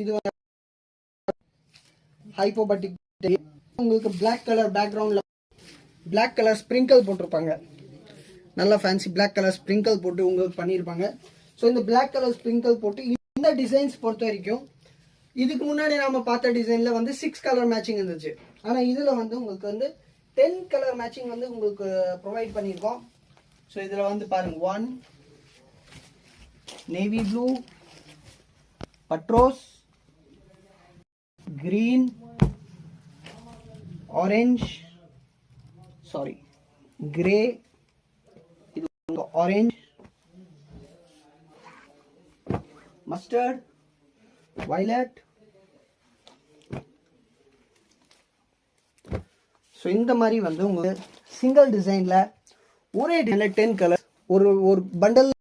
இது ஹைப்போபட்டிக். உங்களுக்கு black colour பேக்ரவுண்டில் பிளாக் கலர் ஸ்ப்ரிங்கிள் போட்டிருப்பாங்க. நல்லா ஃபேன்சி பிளாக் கலர் ஸ்ப்ரிங்கிள் போட்டு உங்களுக்கு பண்ணியிருப்பாங்க. ஸோ இந்த பிளாக் கலர் ஸ்ப்ரிங்கிள் போட்டு இந்த டிசைன்ஸ் பொறுத்த வரைக்கும் இதுக்கு முன்னாடி நம்ம பார்த்த டிசைனில் வந்து 6 கலர் மேட்சிங் இருந்துச்சு. ஆனால் இதில் வந்து உங்களுக்கு வந்து 10 கலர் மேட்சிங் வந்து உங்களுக்கு ப்ரொவைட் பண்ணியிருக்கோம். ஸோ இதில் வந்து பாருங்க, 1 நேவி ப்ளூ, பட்ரோஸ், green, orange, sorry, grey, இது orange, mustard, violet. ஸோ இந்த மாதிரி வந்து உங்களுக்கு சிங்கிள் டிசைனில் ஒரே டிசைனில் 10 கலர் ஒரு பண்டல்